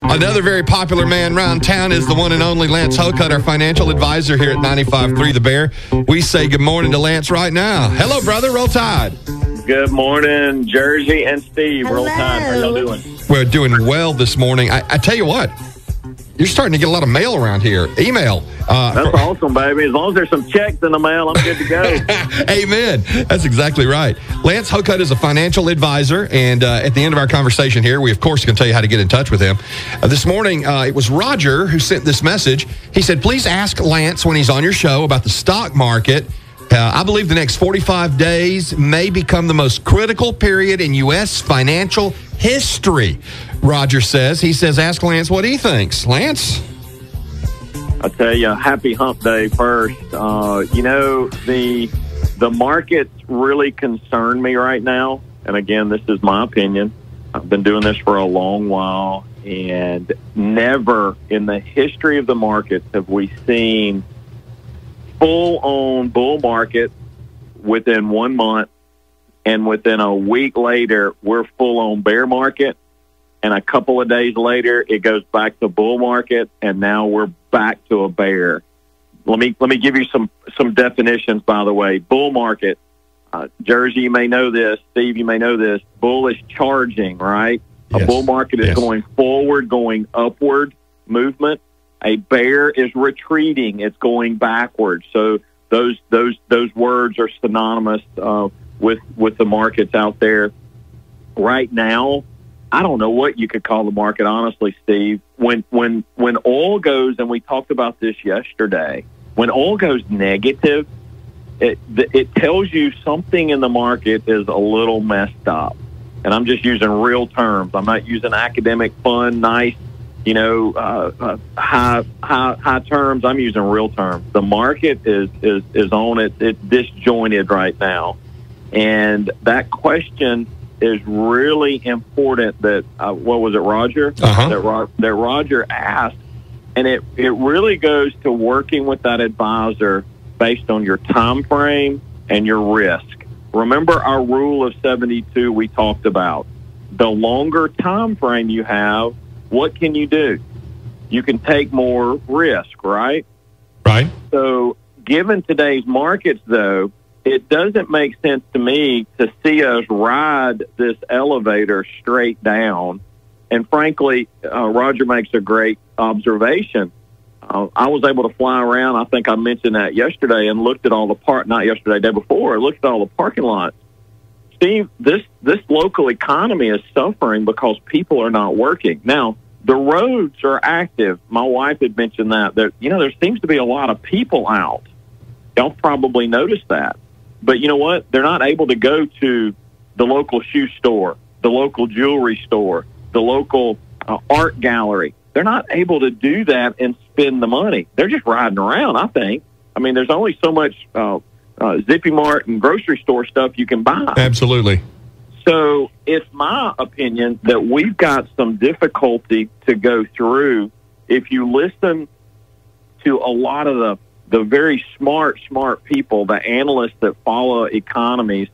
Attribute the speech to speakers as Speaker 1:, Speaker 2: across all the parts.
Speaker 1: Another very popular man around town is the one and only Lance Hokut, our financial advisor here at 95.3 The Bear. We say good morning to Lance right now. Hello, brother. Roll Tide.
Speaker 2: Good morning, Jersey and Steve.
Speaker 3: Hello.
Speaker 2: Roll Tide. How y'all doing?
Speaker 1: We're doing well this morning. I tell you what, you're starting to get a lot of mail around here. Email.
Speaker 2: That's awesome, baby. As long as there's some checks in the mail, I'm good to go.
Speaker 1: Amen. That's exactly right. Lance Hokut is a financial advisor, and at the end of our conversation here, we, of course, can tell you how to get in touch with him. This morning, it was Roger who sent this message. He said, please ask Lance when he's on your show about the stock market. I believe the next 45 days may become the most critical period in U.S. financial history, Roger says. He says, ask Lance what he thinks. Lance?
Speaker 2: I tell you, happy hump day first. The markets really concern me right now. And again, this is my opinion. I've been doing this for a long while, and never in the history of the markets have we seen full-on bull market within 1 month, and within a week later, we're full-on bear market. And a couple of days later, it goes back to bull market, and now we're back to a bear. Let me give you some definitions, by the way. Bull market, Jersey, you may know this. Steve, you may know this. Bull is charging, right? Yes. A bull market is going forward, going upward movement. A bear is retreating; it's going backwards. So those words are synonymous with the markets out there right now. I don't know what you could call the market, honestly, Steve. When oil goes, and we talked about this yesterday, when oil goes negative, it tells you something in the market is a little messed up. And I'm just using real terms. I'm not using academic, fun, nice, high terms. I'm using real terms. The market is on it. It's disjointed right now, and that question is really important that, what was it, Roger?
Speaker 1: Uh-huh.
Speaker 2: That Roger asked. And it really goes to working with that advisor based on your time frame and your risk. Remember our rule of 72 we talked about. The longer time frame you have, what can you do? You can take more risk, right?
Speaker 1: Right.
Speaker 2: So given today's markets, though, it doesn't make sense to me to see us ride this elevator straight down. And frankly, Roger makes a great observation. I was able to fly around. I think I mentioned that yesterday, and looked at all the not yesterday, day before. Looked at all the parking lots. Steve, this local economy is suffering because people are not working. Now, the roads are active. My wife had mentioned that. There seems to be a lot of people out. Y'all probably noticed that. But you know what? They're not able to go to the local shoe store, the local jewelry store, the local art gallery. They're not able to do that and spend the money. They're just riding around, I think. I mean, there's only so much Zippy Mart and grocery store stuff you can buy.
Speaker 1: Absolutely.
Speaker 2: So it's my opinion that we've got some difficulty to go through. If you listen to a lot of the very smart people, the analysts that follow economies,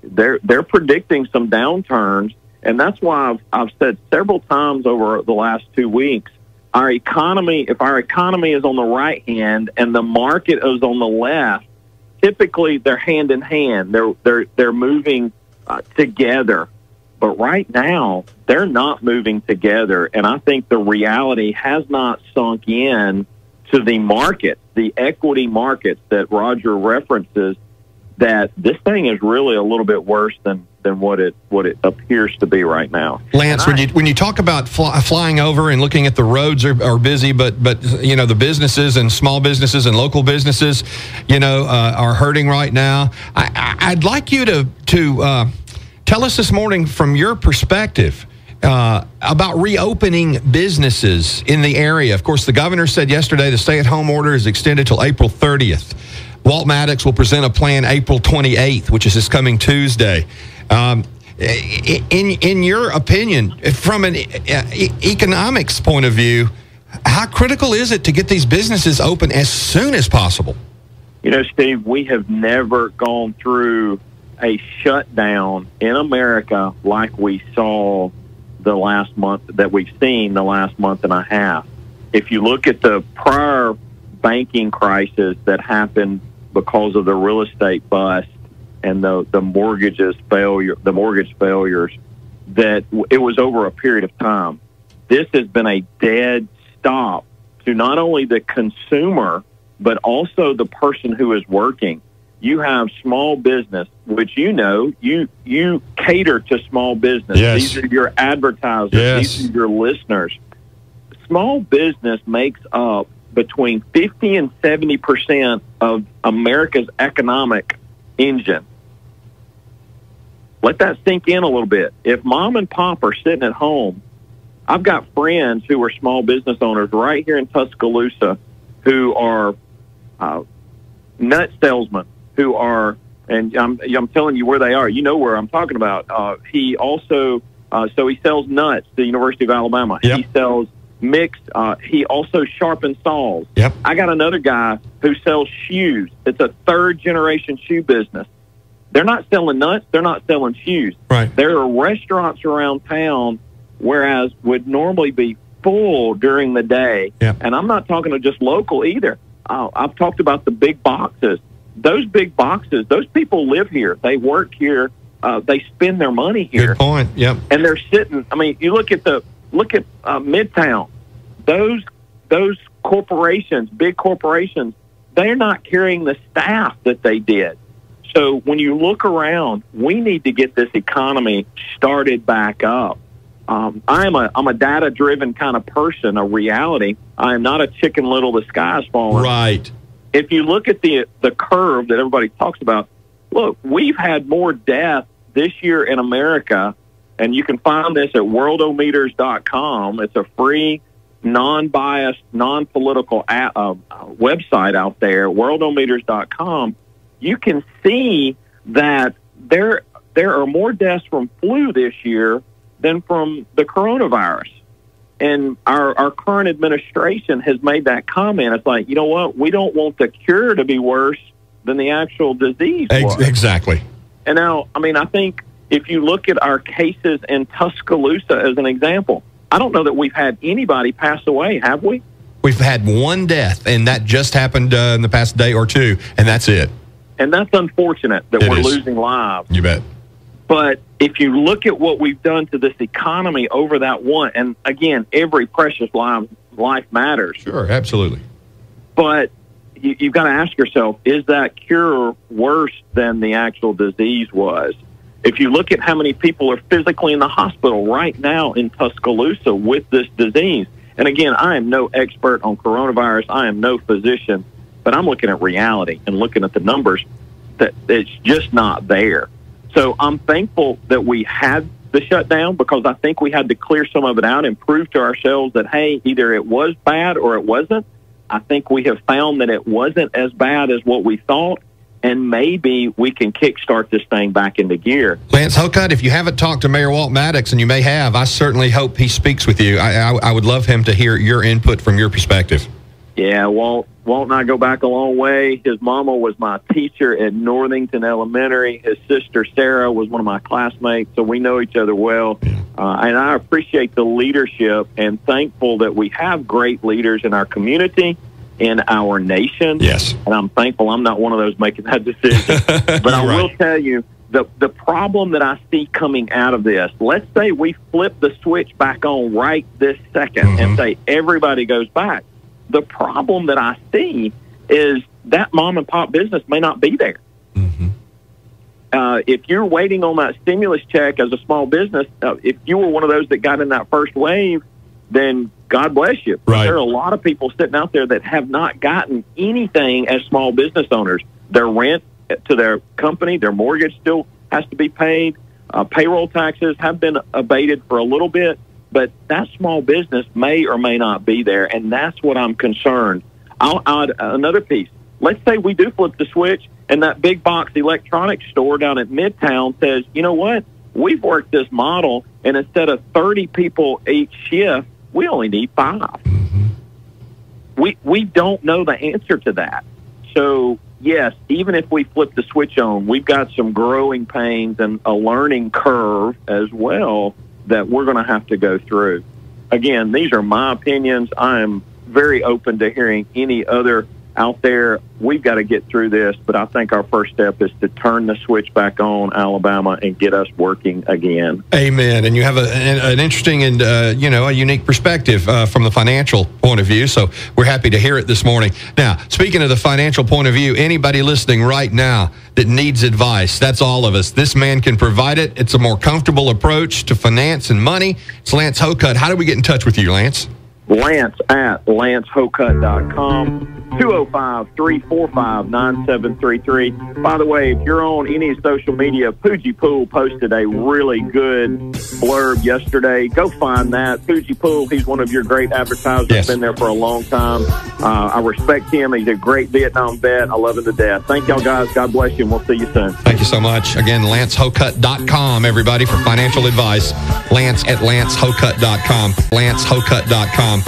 Speaker 2: they're predicting some downturns. And that's why I've said several times over the last 2 weeks, if our economy is on the right hand and the market is on the left, typically they're hand in hand. They're moving together. But right now, they're not moving together. And I think the reality has not sunk in to the market, the equity markets that Roger references, that this thing is really a little bit worse than what it appears to be right now.
Speaker 1: Lance, when you talk about flying over and looking at the roads are busy, but the businesses and small businesses and local businesses, are hurting right now. I'd like you to tell us this morning from your perspective about reopening businesses in the area. Of course, the governor said yesterday the stay-at-home order is extended till April 30th. Walt Maddox will present a plan April 28th, which is this coming Tuesday. In your opinion, from an economics point of view, how critical is it to get these businesses open as soon as possible?
Speaker 2: Steve, we have never gone through a shutdown in America like we saw the last month that we've seen the last month and a half. If you look at the prior banking crisis that happened because of the real estate bust and the mortgage failures, that it was over a period of time. This has been a dead stop to not only the consumer, but also the person who is working. You have small business, which you cater to small business.
Speaker 1: Yes.
Speaker 2: These are your advertisers.
Speaker 1: Yes.
Speaker 2: These are your listeners. Small business makes up between 50 and 70% of America's economic engine. Let that sink in a little bit. If mom and pop are sitting at home, I've got friends who are small business owners right here in Tuscaloosa who are nut salesmen, who are, and I'm telling you where they are. You know where I'm talking about. He also, so he sells nuts to the University of Alabama.
Speaker 1: Yep.
Speaker 2: He sells mixed. He also sharpens saws.
Speaker 1: Yep.
Speaker 2: I got another guy who sells shoes. It's a third-generation shoe business. They're not selling nuts. They're not selling shoes.
Speaker 1: Right.
Speaker 2: There are restaurants around town, whereas would normally be full during the day.
Speaker 1: Yep.
Speaker 2: And I'm not talking to just local either. I've talked about the big boxes. Those big boxes, those people live here. They work here. They spend their money here.
Speaker 1: Good point. Yep.
Speaker 2: And they're sitting. I mean, you look at Midtown. Those corporations, big corporations, they're not carrying the staff that they did. So when you look around, we need to get this economy started back up. I'm a data-driven kind of person, a reality. I am not a Chicken Little, the sky's falling.
Speaker 1: Right.
Speaker 2: If you look at the curve that everybody talks about, look, we've had more death this year in America, and you can find this at worldometers.com. It's a free, non-biased, non-political website out there, worldometers.com. You can see that there are more deaths from flu this year than from the coronavirus. And our current administration has made that comment. It's like, you know what? We don't want the cure to be worse than the actual disease was.
Speaker 1: Exactly.
Speaker 2: And now, I mean, I think if you look at our cases in Tuscaloosa as an example, I don't know that we've had anybody pass away, have we?
Speaker 1: We've had one death, and that just happened in the past day or two, and that's it.
Speaker 2: And that's unfortunate that we're losing lives.
Speaker 1: You bet.
Speaker 2: But if you look at what we've done to this economy over that one, and again, every precious life matters.
Speaker 1: Sure, absolutely.
Speaker 2: But you've got to ask yourself, is that cure worse than the actual disease was? If you look at how many people are physically in the hospital right now in Tuscaloosa with this disease, and again, I am no expert on coronavirus. I am no physician, but I'm looking at reality and looking at the numbers that it's just not there. So I'm thankful that we had the shutdown because I think we had to clear some of it out and prove to ourselves that, hey, either it was bad or it wasn't. I think we have found that it wasn't as bad as what we thought, and maybe we can kickstart this thing back into gear.
Speaker 1: Lance Hokut, if you haven't talked to Mayor Walt Maddox, and you may have, I certainly hope he speaks with you. I would love him to hear your input from your perspective.
Speaker 2: Yeah, Walt and I go back a long way. His mama was my teacher at Northington Elementary. His sister, Sarah, was one of my classmates, so we know each other well. And I appreciate the leadership and thankful that we have great leaders in our community, in our nation.
Speaker 1: Yes.
Speaker 2: And I'm thankful I'm not one of those making that decision. But I will tell you, the problem that I see coming out of this, let's say we flip the switch back on right this second and say everybody goes back. The problem that I see is that mom and pop business may not be there. If you're waiting on that stimulus check as a small business, if you were one of those that got in that first wave, then God bless you.
Speaker 1: Right.
Speaker 2: There are a lot of people sitting out there that have not gotten anything as small business owners. Their rent to their company, their mortgage still has to be paid. Payroll taxes have been abated for a little bit. But that small business may or may not be there, and that's what I'm concerned. I'll add another piece. Let's say we do flip the switch, and that big box electronics store down at Midtown says, you know what? We've worked this model, and instead of 30 people each shift, we only need 5. We don't know the answer to that. So, yes, even if we flip the switch on, we've got some growing pains and a learning curve as well. that we're going to have to go through. Again, these are my opinions. I am very open to hearing any other out there. We've got to get through this, but I think our first step is to turn the switch back on Alabama and get us working again.
Speaker 1: Amen. And you have an interesting and a unique perspective from the financial point of view. So we're happy to hear it this morning. Now, speaking of the financial point of view, anybody listening right now that needs advice, that's all of us. This man can provide it. It's a more comfortable approach to finance and money. It's Lance Hocutt. How do we get in touch with you, Lance?
Speaker 2: Lance at LanceHocutt.com. 205-345-9733. By the way, if you're on any social media, Poogie Pool posted a really good blurb yesterday. Go find that. Poogie Pool, he's one of your great advertisers.
Speaker 1: Yes.
Speaker 2: Been there for a long time. I respect him. He's a great Vietnam vet. I love him to death. Thank y'all, guys. God bless you, and we'll see you soon.
Speaker 1: Thank you so much. Again, LanceHocutt.com, everybody, for financial advice. Lance at LanceHocutt.com. LanceHocutt.com.